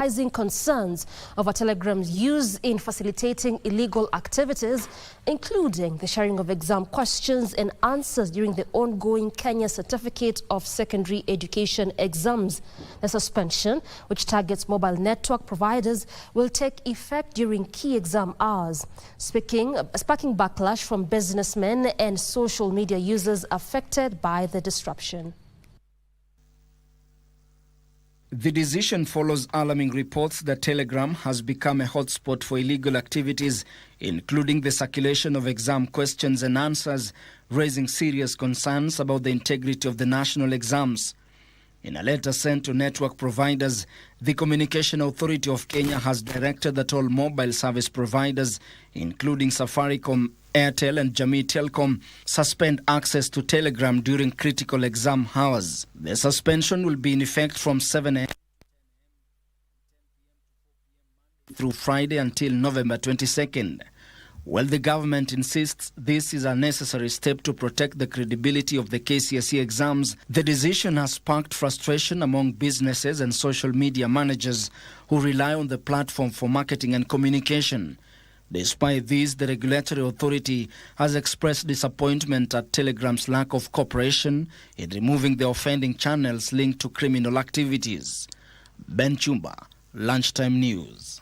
raising concerns over Telegram's use in facilitating illegal activities, including the sharing of exam questions and answers during the ongoing Kenya Certificate of Secondary Education exams. The suspension, which targets mobile network providers, will take effect during key exam hours, sparking backlash from businessmen and social media users affected by the disruption. The decision follows alarming reports that Telegram has become a hotspot for illegal activities, including the circulation of exam questions and answers, raising serious concerns about the integrity of the national exams. In a letter sent to network providers, the Communication Authority of Kenya has directed that all mobile service providers, including Safaricom, Airtel and Jamii Telcom, suspend access to Telegram during critical exam hours. The suspension will be in effect from 7 a.m. through Friday until November 22nd. While the government insists this is a necessary step to protect the credibility of the KCSE exams, the decision has sparked frustration among businesses and social media managers who rely on the platform for marketing and communication. Despite this, the regulatory authority has expressed disappointment at Telegram's lack of cooperation in removing the offending channels linked to criminal activities. Ben Chumba, Lunchtime News.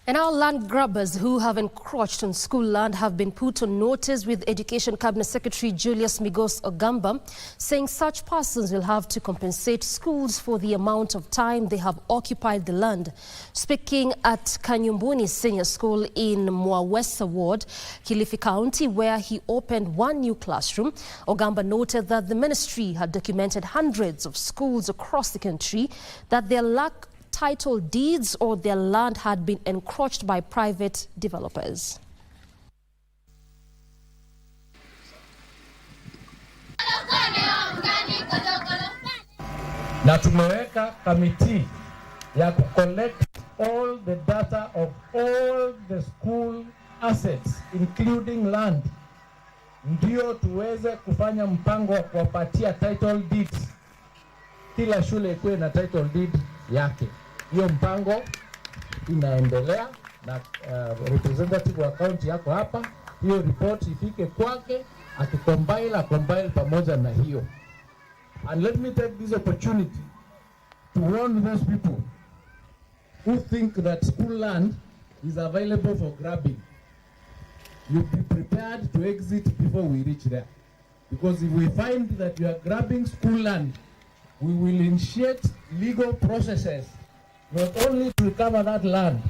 And our land grabbers who have encroached on school land have been put on notice, with Education Cabinet Secretary Julius Migos Ogamba saying such persons will have to compensate schools for the amount of time they have occupied the land. Speaking at Kanyumbuni Senior School in Mwawesa Ward, Kilifi County, where he opened one new classroom, Ogamba noted that the ministry had documented hundreds of schools across the country that their lack title deeds or their land had been encroached by private developers. Na tumeweka kamiti ya collect all the data of all the school assets including land, ndio tuweze kufanya mpango wa kuwapatia title deeds. Kila shule ikuwe na title deed yake. Hiyo mpango inaendelea na representative wa county yako hapa. Hiyo report ifike kwake, acombine pamoja na hiyo. And let me take this opportunity to warn those people who think that school land is available for grabbing. You be prepared to exit before we reach there. Because if we find that you are grabbing school land, we will initiate legal processes, not only to recover that land,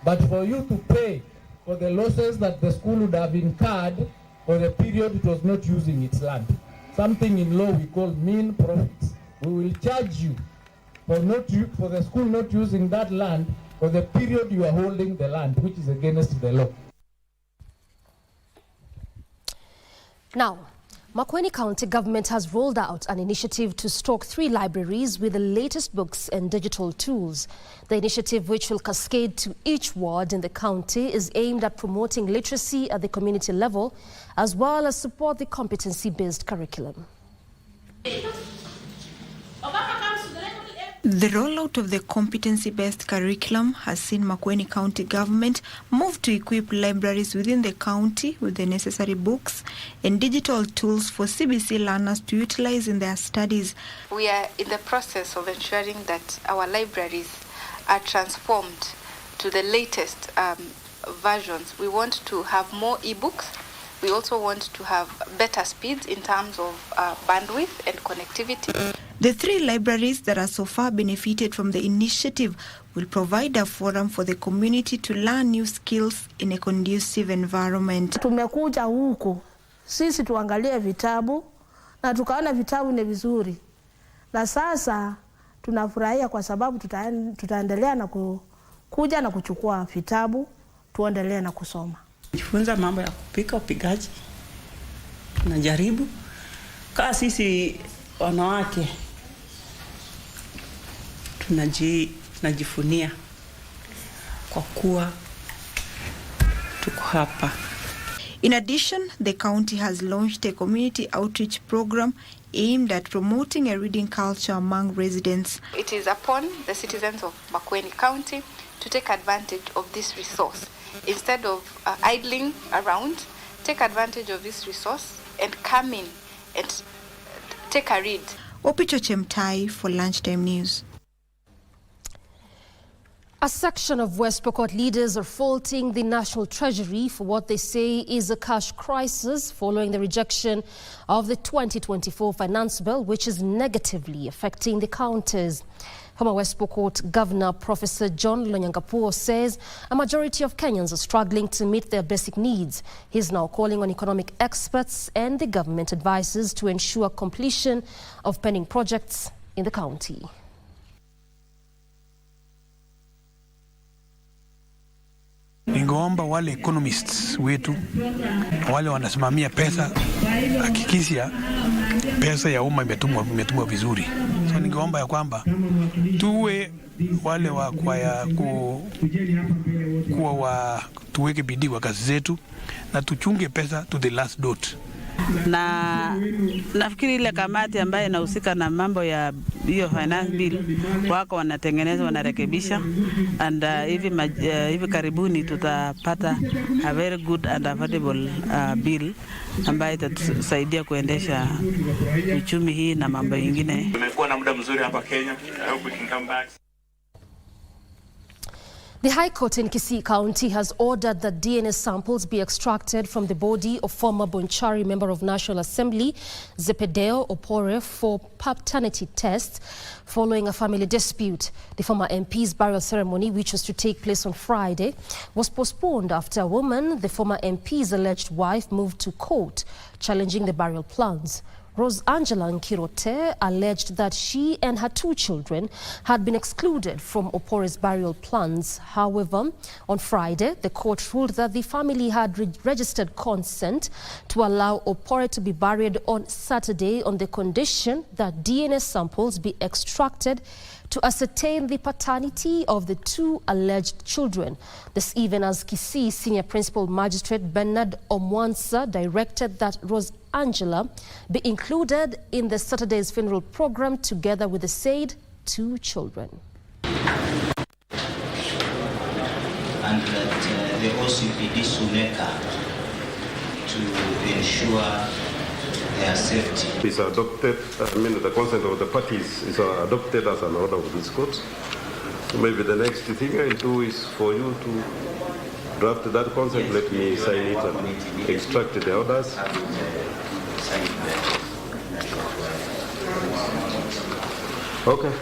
but for you to pay for the losses that the school would have incurred for the period it was not using its land. Something in law we call mean profits. We will charge you for the school not using that land for the period you are holding the land, which is against the law. Now, Makueni County government has rolled out an initiative to stock 3 libraries with the latest books and digital tools. The initiative, which will cascade to each ward in the county, is aimed at promoting literacy at the community level, as well as support the competency-based curriculum. The rollout of the competency-based curriculum has seen Makueni County government move to equip libraries within the county with the necessary books and digital tools for CBC learners to utilize in their studies. We are in the process of ensuring that our libraries are transformed to the latest versions. We want to have more e-books. We also want to have better speeds in terms of bandwidth and connectivity. The 3 libraries that are so far benefited from the initiative will provide a forum for the community to learn new skills in a conducive environment. Tumekuja huku sisi tuangalie vitabu na tukaona vitabu ni vizuri. Na sasa tunafurahia kwa sababu tutaendelea na kuja na kuchukua vitabu, tuendelee na kusoma. Jifunza mambo ya kupika, upigaji. Tunajaribu kama sisi wanawake tunajifunia kwa kuwa tuko hapa. In addition, the county has launched a community outreach program aimed at promoting a reading culture among residents. It is upon the citizens of Makueni County to take advantage of this resource. Instead of idling around, take advantage of this resource and come in and take a read. Opicho Chemtai for Lunchtime News. A section of West Pokot leaders are faulting the National Treasury for what they say is a cash crisis following the rejection of the 2024 finance bill, which is negatively affecting the counties. Former West Pokot Governor Professor John Lonyangapuo says a majority of Kenyans are struggling to meet their basic needs. He's now calling on economic experts and the government advisors to ensure completion of pending projects in the county. Ningeomba wale economists wetu, wale wanasimamia pesa, hakikisha pesa ya umma imetumwa vizuri. So ningeomba ya kwamba tuwe wale tuweke bidii kwa kazi zetu na tuchunge pesa to the last dot. Na nafikiri ile kamati ambayo inahusika na mambo ya hiyo finance bill wako wanatengeneza, wanarekebisha, and hivi karibuni tutapata a very good and affordable bill ambayo itatusaidia kuendesha uchumi hii na mambo mengine. Tumekuwa na muda mzuri hapa Kenya. I hope we can come back. The High Court in Kisii County has ordered that DNA samples be extracted from the body of former Bonchari Member of National Assembly, Zepedeo Opore, for paternity tests following a family dispute. The former MP's burial ceremony, which was to take place on Friday, was postponed after a woman, the former MP's alleged wife, moved to court challenging the burial plans. Rose Angela Nkirote alleged that she and her 2 children had been excluded from Opore's burial plans. However, on Friday, the court ruled that the family had registered consent to allow Opore to be buried on Saturday on the condition that DNA samples be extracted to ascertain the paternity of the 2 alleged children. This even as Kisii Senior Principal Magistrate Bernard Omwansa directed that Rose Angela be included in the Saturday's funeral program together with the said 2 children. And that the OCPD SUNECA to ensure their safety. It's adopted, the consent of the parties is adopted as an order of this court. So maybe the next thing I'll do is for you to draft that consent, let me sign it and extract the orders. Okay.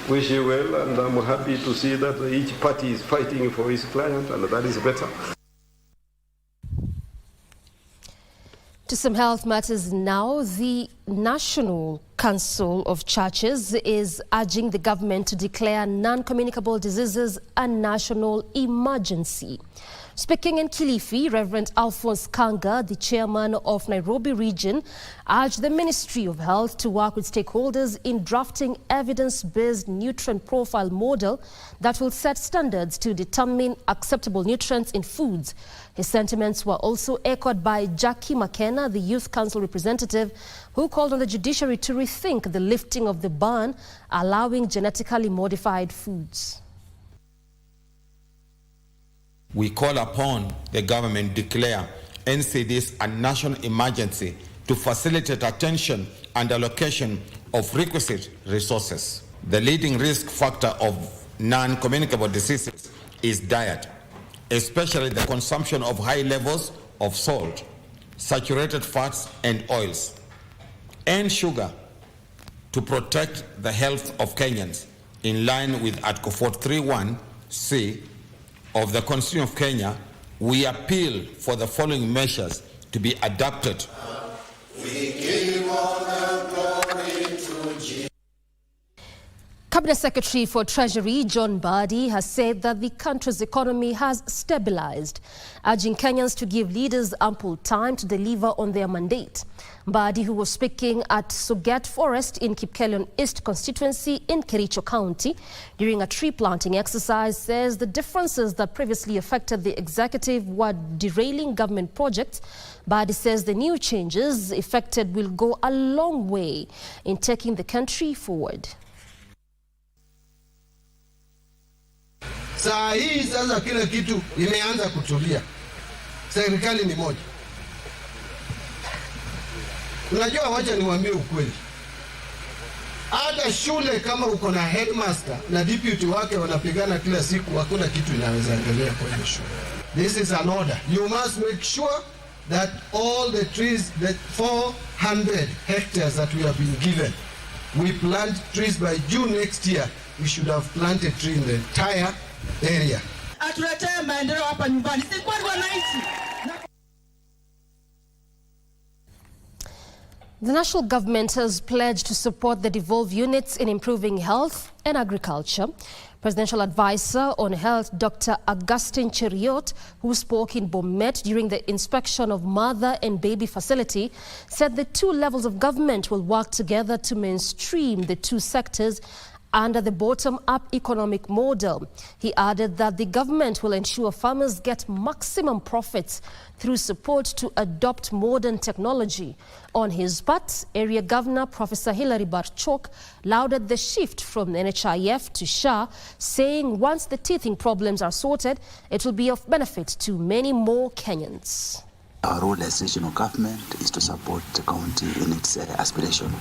Wish you well, and I'm happy to see that each party is fighting for his client, and that is better. To some health matters now, the National Council of Churches is urging the government to declare non-communicable diseases a national emergency. Speaking in Kilifi, Reverend Alphonse Kanga, the chairman of Nairobi region, urged the Ministry of Health to work with stakeholders in drafting evidence-based nutrient profile model that will set standards to determine acceptable nutrients in foods. His sentiments were also echoed by Jackie McKenna, the Youth Council representative, who called on the judiciary to rethink the lifting of the ban allowing genetically modified foods. We call upon the government to declare NCDs a national emergency to facilitate attention and allocation of requisite resources. The leading risk factor of non-communicable diseases is diet, especially the consumption of high levels of salt, saturated fats and oils, and sugar to protect the health of Kenyans in line with Article 431C of the Constitution of Kenya. We appeal for the following measures to be adopted. Cabinet Secretary for Treasury John Mbadi has said that the country's economy has stabilized, urging Kenyans to give leaders ample time to deliver on their mandate. Mbadi, who was speaking at Suget Forest in Kipkelion East constituency in Kericho County during a tree planting exercise, says the differences that previously affected the executive were derailing government projects. Mbadi says the new changes effected will go a long way in taking the country forward. Saa hii sasa kila kitu imeanza kutulia. Serikali ni moja. Unajua, wacha niwaambie ukweli. Hata shule kama uko na headmaster na deputy wake wanapigana kila siku, hakuna kitu inaweza endelea kwa hiyo shule. This is an order. You must make sure that all the trees, the 400 hectares that we have been given, we plant trees by June next year. We should have planted tree in the entire area. Atuletee maendeleo hapa nyumbani. Si kwa wananchi. The national government has pledged to support the devolved units in improving health and agriculture. Presidential Advisor on Health, Dr. Augustine Cheriot, who spoke in Bomet during the inspection of mother and baby facility, said the two levels of government will work together to mainstream the two sectors under the bottom-up economic model. He added that the government will ensure farmers get maximum profits through support to adopt modern technology. On his part, Area Governor Professor Hilary Barchok lauded the shift from the NHIF to SHA, saying once the teething problems are sorted, it will be of benefit to many more Kenyans. Our role as regional government is to support the county in its aspiration.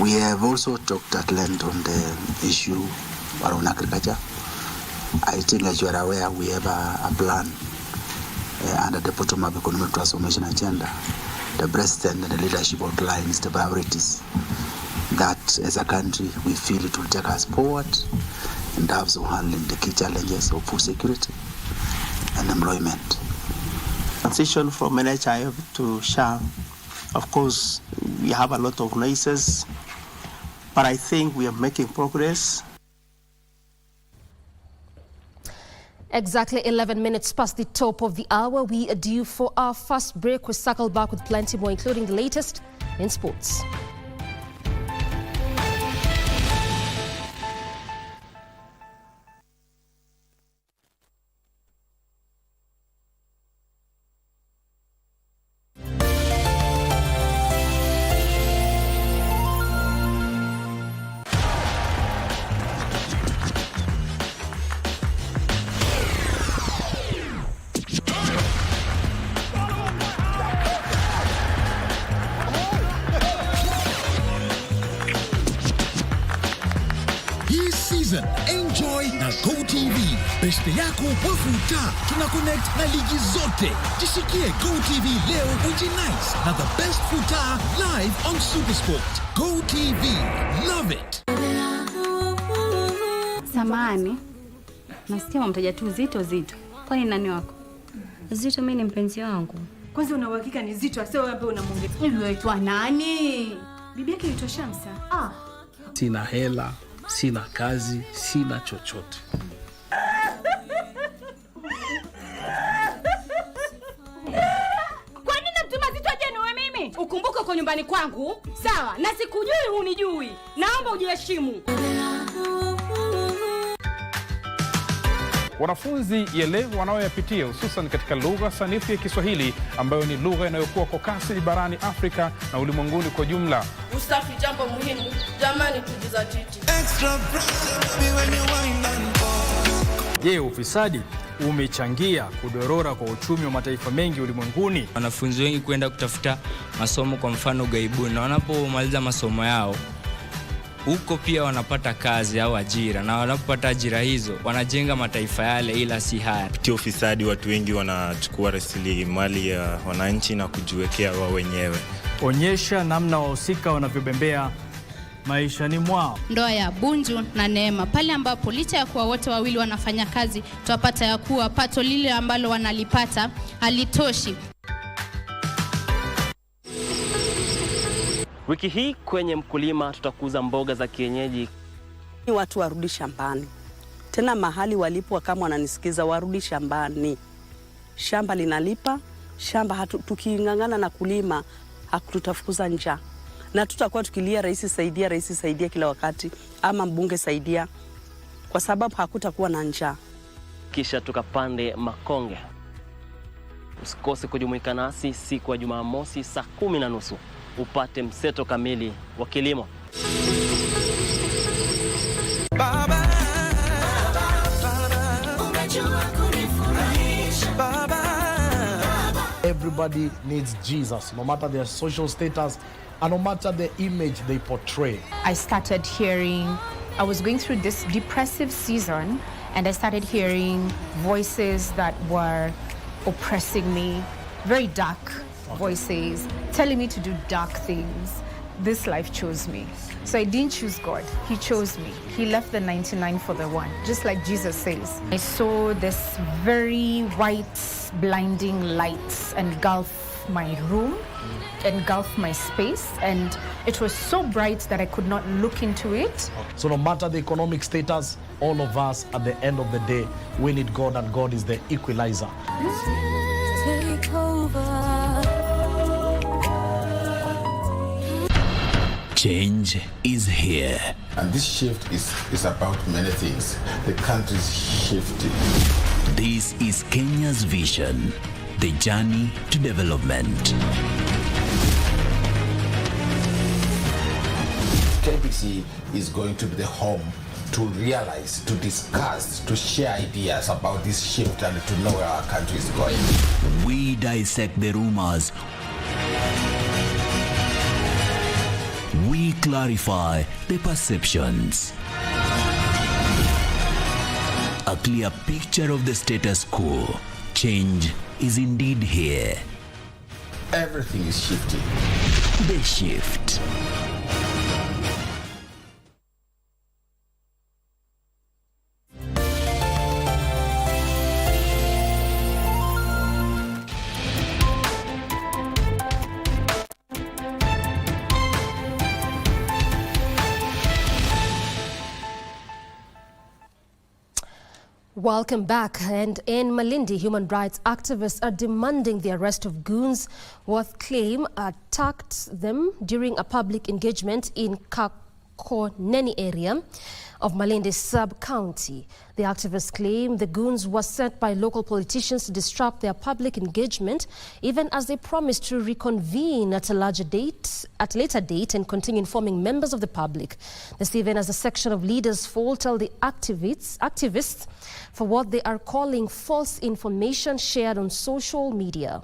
We have also talked at length on the issue around agriculture. I think, as you are aware, we have a plan under the bottom-up economic transformation agenda. The president and the leadership outlines the priorities that, as a country, we feel it will take us forward in terms of handling the key challenges of food security and employment. Transition from NHIF to SHA, of course, we have a lot of noises, but I think we are making progress. Exactly 11 minutes past the top of the hour, we are due for our first break. We'll circle back with plenty more, including the latest in sports. Enjoy na GoTV. Beshte yako wafuta. Tuna connect na ligi zote. Jishikie GoTV leo nice na the best futa live on Supersport. GoTV. Love it. Samani. Nasikia mtaja tu Zito. Kwani nani wako? Zito mimi ni mpenzi wangu. Kwanza una uhakika ni Zito sio wewe ambaye unamwongea? Hivi waitwa nani? Bibi yake inaitwa Shamsa. Sina hela, sina kazi, sina chochote. Kwa nini namtuma Zito aje niwe mimi? Ukumbuke uko nyumbani kwangu, sawa? Na sikujui hunijui. Naomba ujiheshimu. Wanafunzi yale wanaoyapitia hususan katika lugha sanifu ya Kiswahili ambayo ni lugha inayokuwa kwa kasi barani Afrika na ulimwenguni kwa jumla. Usafi jambo muhimu, jamani tujizatiti. Je, ufisadi umechangia kudorora kwa uchumi wa mataifa mengi ulimwenguni? Wanafunzi wengi kwenda kutafuta masomo, kwa mfano ughaibuni, na wanapomaliza masomo yao huko pia wanapata kazi au ajira, na wanapopata ajira hizo wanajenga mataifa yale, ila si haya. Kupitia ufisadi watu wengi wanachukua rasilimali ya wananchi na kujiwekea wao wenyewe. Onyesha namna wahusika wanavyobembea maishani mwao. Ndoa ya Bunju na Neema, pale ambapo licha ya kuwa wote wawili wanafanya kazi, tuwapata ya kuwa pato lile ambalo wanalipata halitoshi. Wiki hii kwenye Mkulima tutakuza mboga za kienyeji. Watu warudi shambani. Tena mahali walipo, kama wananisikiza, warudi shambani. Shamba linalipa, shamba tukingangana na kulima hatutafukuza njaa. Na tutakuwa tukilia rais saidia kila wakati, ama mbunge saidia, kwa sababu hakutakuwa na njaa. Kisha tukapande makonge. Usikose kujumuika nasi siku ya Jumamosi saa 10:30 upate mseto kamili wa kilimo. Everybody needs Jesus, no matter their social status and no matter the image they portray. I started hearing, I was going through this depressive season, and I started hearing voices that were oppressing me, very dark voices, telling me to do dark things. This life chose me. So I didn't choose God, He chose me. He left the 99 for the one, just like Jesus says. I saw this very white, blinding light engulf my room, engulf my space, and it was so bright that I could not look into it. So no matter the economic status, all of us at the end of the day, we need God, and God is the equalizer. Take over. Change is here. And this shift is about many things. The country's shifting. This is Kenya's vision, the journey to development. KBC is going to be the home to realize, to discuss, to share ideas about this shift and to know where our country is going. We dissect the rumors. We clarify the perceptions. A clear picture of the status quo. Change is indeed here. Everything is shifting. The shift. Welcome back. And in Malindi, human rights activists are demanding the arrest of goons what claim attacked them during a public engagement in Kakoneni area of Malindi sub-county. The activists claim the goons were sent by local politicians to disrupt their public engagement, even as they promised to reconvene at a later date and continue informing members of the public. This even as a section of leaders faulted the activists for what they are calling false information shared on social media.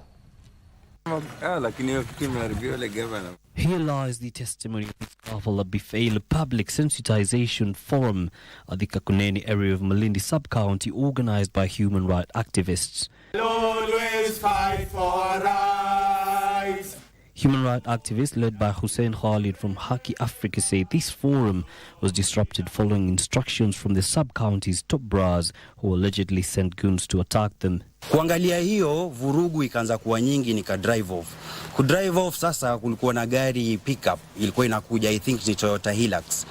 Here lies the testimony of this powerful failed public sensitization forum at the Kakoneni area of Malindi sub-county, organized by human rights activists. Always fight for rights. Human rights activists led by Hussein Khalid from Haki Africa say this forum was disrupted following instructions from the sub-county's top brass who allegedly sent goons to attack them. Kuangalia hiyo vurugu ikaanza kuwa nyingi, nika drive off. Ku drive off sasa kulikuwa na gari pickup ilikuwa inakuja, I think ni Toyota Hilux.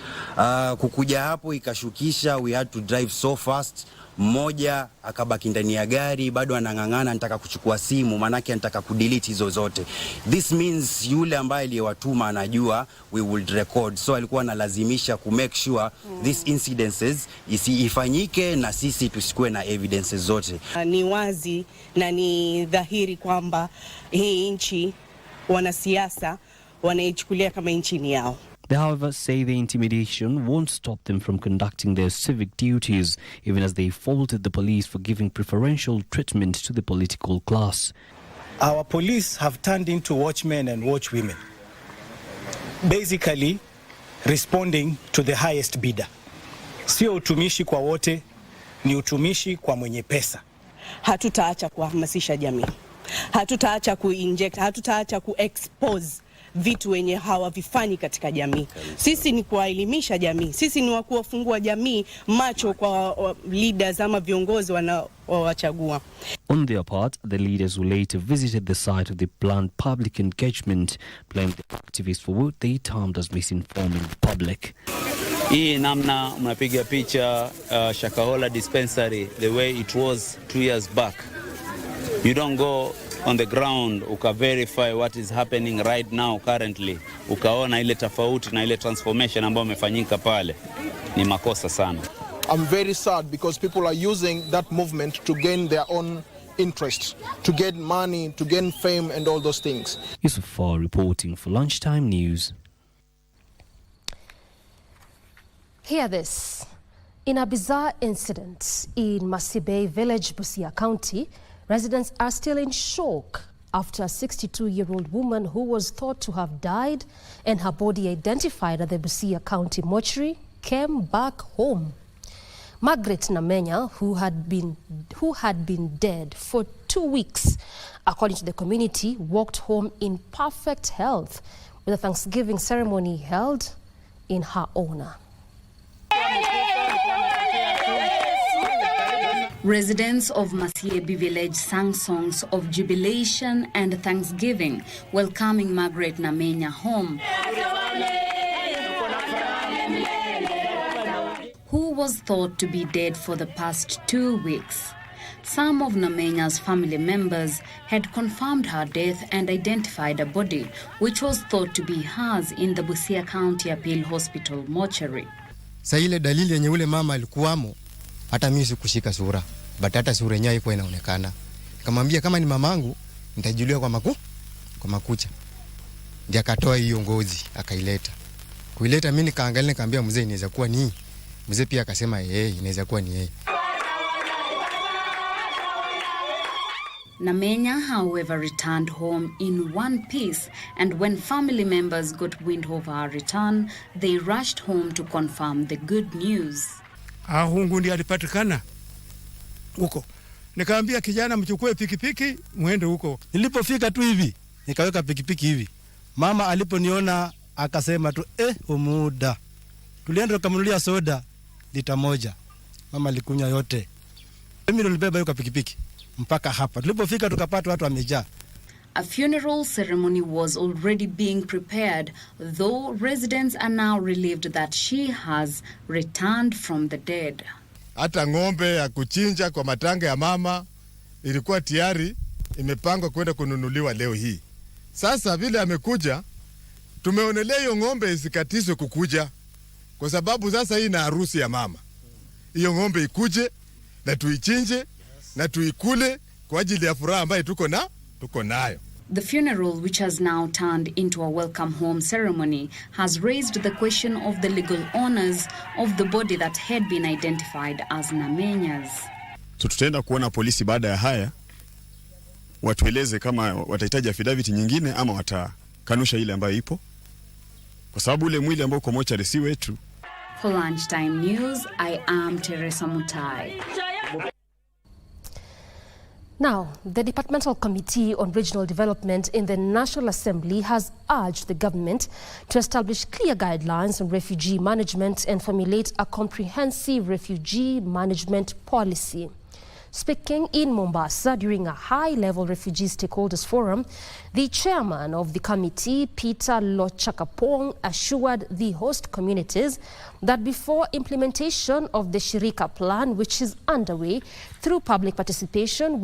Kukuja hapo ikashukisha, we had to drive so fast. Mmoja akabaki ndani ya gari bado anang'ang'ana, anataka kuchukua simu, manake anataka kudelete hizo zote. This means yule ambaye aliyewatuma anajua we will record, so alikuwa analazimisha ku make sure these incidences ifanyike na sisi tusikue na evidences zote. Ni wazi na ni dhahiri kwamba hii nchi wanasiasa wanaichukulia kama nchi ni yao. They, however, say the intimidation won't stop them from conducting their civic duties, even as they faulted the police for giving preferential treatment to the political class. Our police have turned into watchmen and watchwomen, basically responding to the highest bidder. Sio utumishi kwa wote, ni utumishi kwa mwenye pesa. Hatutaacha kuhamasisha jamii. Hatutaacha kuinject, hatutaacha kuexpose vitu wenye hawavifanyi katika jamii. Sisi ni kuwaelimisha jamii, sisi ni kuwafungua jamii macho kwa leaders ama viongozi wanaowachagua. On their part, the leaders who later visited the site of the planned public engagement blamed the activists for what they termed as misinforming the public. Hii namna mnapiga picha Shakahola dispensary the way it was 2 years back. You don't go on the ground verify what is happening right now currently. Ukaona ile tofauti na ile transformation ambayo imefanyika pale. Ni makosa sana. I'm very sad because people are using that movement to gain their own interest, to get money, to gain fame and all those things. Yusuf Far reporting for Lunchtime News. Hear this. In a bizarre incident in Masibei village, Busia County, residents are still in shock after a 62-year-old woman who was thought to have died and her body identified at the Busia County mortuary came back home. Margaret Namenya, who had been dead for 2 weeks, according to the community, walked home in perfect health with a Thanksgiving ceremony held in her honor. Residents of Masiebi village sang songs of jubilation and thanksgiving, welcoming Margaret Namenya home, who was thought to be dead for the past 2 weeks. Some of Namenya's family members had confirmed her death and identified a body, which was thought to be hers, in the Busia County Appeal Hospital mortuary. Sa ile dalili yenye ule mama alikuwamo, hata mimi sikushika sura, but hata sura yenyewe haikuwa inaonekana. Nikamwambia kama ni mamangu, nitajulia kwa makucha. Ndiye akatoa hiyo ngozi, akaileta. Kuileta mimi nikaangalia, nikamwambia mzee inaweza kuwa ni. Mzee pia akasema inaweza kuwa ni yeye. Namenya, however, returned home in one piece, and when family members got wind of her return, they rushed home to confirm the good news. Ahungu ndiye alipatikana huko. Nikaambia kijana mchukue pikipiki muende huko. Nilipofika tu hivi, nikaweka pikipiki hivi. Mama aliponiona akasema tu umuda. Tulienda tukamnunulia soda lita 1. Mama alikunywa yote. Mimi nilibeba hiyo pikipiki mpaka hapa. Tulipofika tukapata watu wamejaa. A funeral ceremony was already being prepared, though residents are now relieved that she has returned from the dead. Hata ng'ombe ya kuchinja kwa matanga ya mama ilikuwa tayari imepangwa kwenda kununuliwa leo hii. Sasa vile amekuja, tumeonelea hiyo ng'ombe isikatizwe kukuja, kwa sababu sasa hii na harusi ya mama. Hiyo ng'ombe ikuje na tuichinje na tuikule kwa ajili ya furaha ambayo tuko nayo. The funeral, which has now turned into a welcome home ceremony, has raised the question of the legal owners of the body that had been identified as Namenya's. So tutaenda kuona polisi baada ya haya watueleze kama watahitaji affidavit nyingine ama watakanusha ile ambayo ipo, kwa sababu ule mwili ambao uko mochari si wetu. For Lunchtime News, I am Teresa Mutai. Now, the Departmental Committee on Regional Development in the National Assembly has urged the government to establish clear guidelines on refugee management and formulate a comprehensive refugee management policy. Speaking in Mombasa during a high-level refugee stakeholders forum, the chairman of the committee, Peter Lochakapong, assured the host communities that before implementation of the Shirika plan, which is underway, through public participation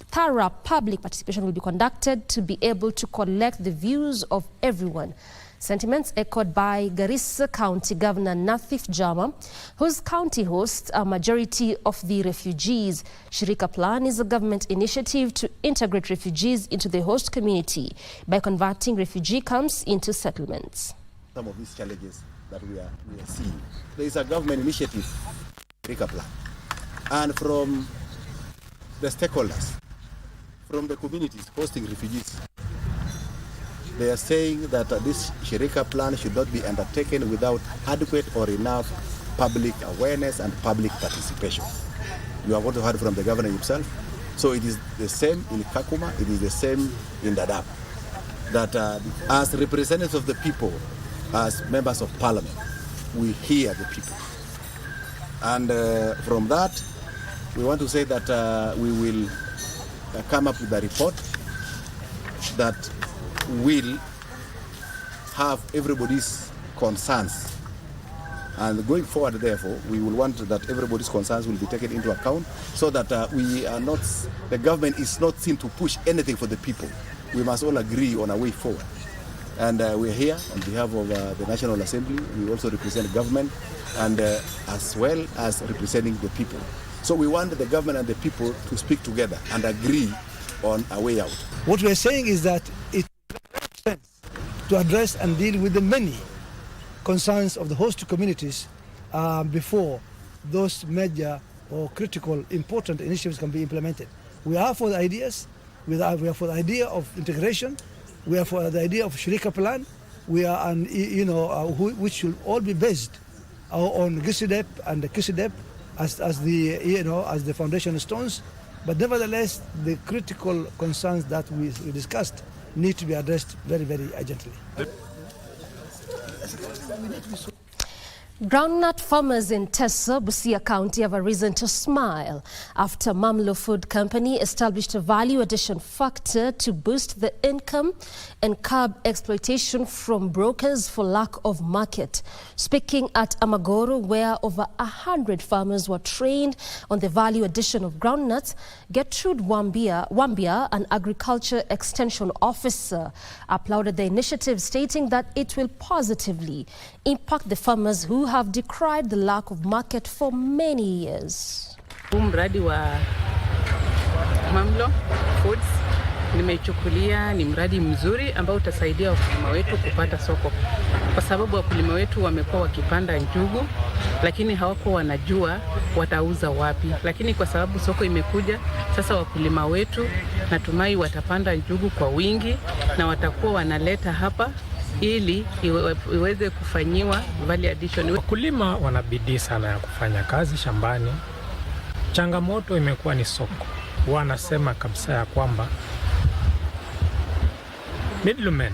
thorough public participation will be conducted to be able to collect the views of everyone. Sentiments echoed by Garissa County Governor Nathif Jama, whose county hosts a majority of the refugees. Shirika Plan is a government initiative to integrate refugees into the host community by converting refugee camps into settlements. Some of these challenges that we are seeing. There is a government initiative, Shirika Plan, and from the stakeholders, from the communities hosting refugees, they are saying that this Shirika Plan should not be undertaken without adequate or enough public awareness and public participation. You have also heard from the governor himself. So it is the same in Kakuma, it is the same in Dadaab. that as representatives of the people, as members of parliament, we hear the people. And from that, we want to say that we will come up with a report that will have everybody's concerns. And going forward, therefore, we will want that everybody's concerns will be taken into account so that the government is not seen to push anything for the people. We must all agree on a way forward. And we're here on behalf of the National Assembly. We also represent government and as well as representing the people. So we want the government and the people to speak together and agree on a way out. What we're saying is that it makes sense to address and deal with the many concerns of the host communities before those major or critical, important initiatives can be implemented. We are for the ideas. We are for the idea of integration. We are for the idea of Shirika plan. We are, which should all be based on GISIDEP and the KISIDEP as the foundation stones. But nevertheless, the critical concerns that we discussed need to be addressed very, very urgently. Groundnut farmers in Tessa, Busia County have a reason to smile after Mamlo Food Company established a value addition factor to boost the income and curb exploitation from brokers for lack of market. Speaking at Amagoro, where over 100 farmers were trained on the value addition of groundnuts, Gertrude Wambia, an agriculture extension officer, applauded the initiative, stating that it will positively impact the farmers who have decried the lack of market for many years. Mradi wa Mamlo Foods nimeichukulia ni mradi mzuri ambao utasaidia wakulima wetu kupata soko, kwa sababu wakulima wetu wamekuwa wakipanda njugu lakini hawako wanajua watauza wapi. Lakini kwa sababu soko imekuja sasa, wakulima wetu natumai watapanda njugu kwa wingi na watakuwa wanaleta hapa ili iweze kufanyiwa value addition. Wakulima wana bidii sana ya kufanya kazi shambani. Changamoto imekuwa ni soko. Wanasema kabisa ya kwamba middlemen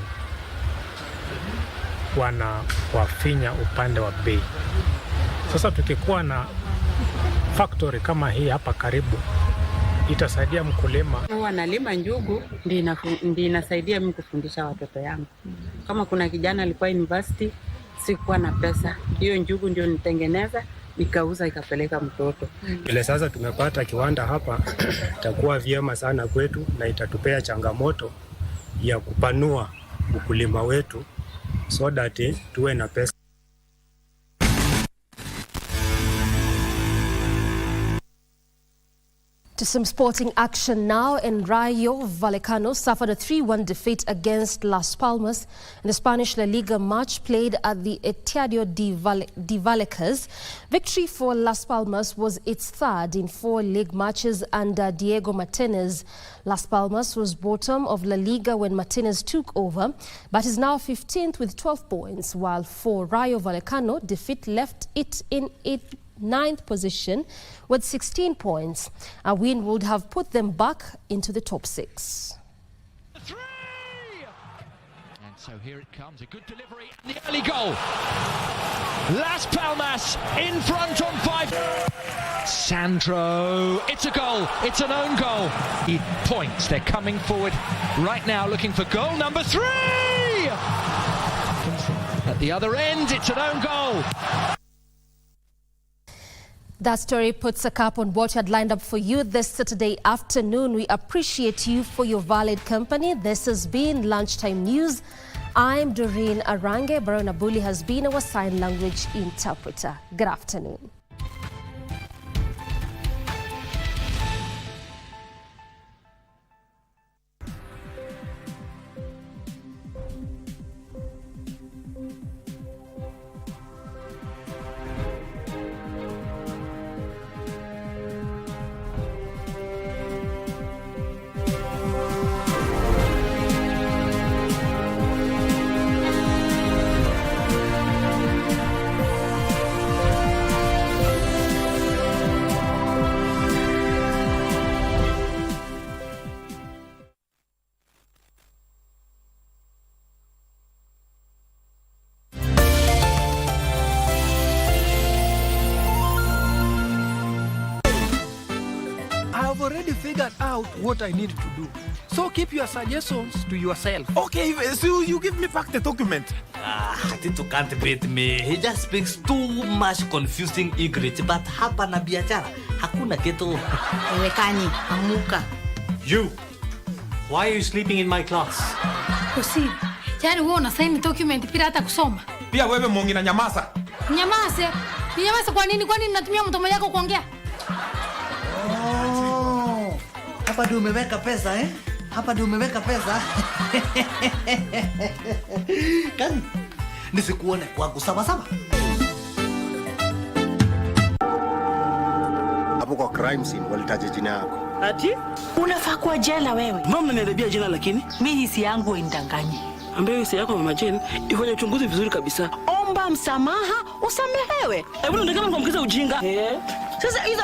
wafinya upande wa bei. Sasa tukikuwa na factory kama hii hapa karibu, itasaidia mkulima. Wanalima njugu ndio inasaidia mimi kufundisha watoto yangu. Kama kuna kijana alikuwa university, sikuwa na pesa, hiyo njugu ndio nitengeneza nikauza ikapeleka mtoto. Ile sasa tumepata kiwanda hapa, itakuwa vyema sana kwetu na itatupea changamoto ya kupanua ukulima wetu so that tuwe na pesa. To some sporting action now, and Rayo Vallecano suffered a 3-1 defeat against Las Palmas in the Spanish La Liga match played at the Estadio de Vallecas. Victory for Las Palmas was its third in 4 league matches under Diego Martinez. Las Palmas was bottom of La Liga when Martinez took over, but is now 15th with 12 points, while for Rayo Vallecano, defeat left it in 9th position with 16 points. A win would have put them back into the top 6. And so here it comes, a good delivery, the early goal. Las Palmas in front on 5. Sandro, it's a goal, it's an own goal. Points, they're coming forward right now looking for goal number 3. At the other end, it's an own goal. That story puts a cap on what we had lined up for you this Saturday afternoon. We appreciate you for your valid company. This has been Lunchtime News. I'm Doreen Ararnge. Barona Bully has been our sign language interpreter. Good afternoon. figured out what I need to do. So keep your suggestions to yourself. Okay, so you give me back the document. Tito can't beat me. He just speaks too much confusing English. But hapa na biashara, hakuna kitu. Ewekani, amuka. You, why are you sleeping in my class? Kusi, yani wewe unasaini document bila hata kusoma. Pia wewe mongi na nyamaza. Nyamaze. Nyamaza kwa nini? Kwa nini natumia mdomo yako kuongea? Oh. Hapa ndio umeweka pesa eh? Hapa ndio umeweka pesa. Kani? Nisikuone kwangu sawa sawa. Hapo kwa crime scene walitaja jina yako. Ati? Unafaa kuwa jela wewe. Mbona mnaniharibia jina lakini? Mimi hisi yangu indanganye. Ambaye hisi yako Mama Jane ifanye uchunguzi vizuri kabisa. Omba msamaha usamehewe. Hebu ndio kama mkamkiza ujinga. Sasa hizo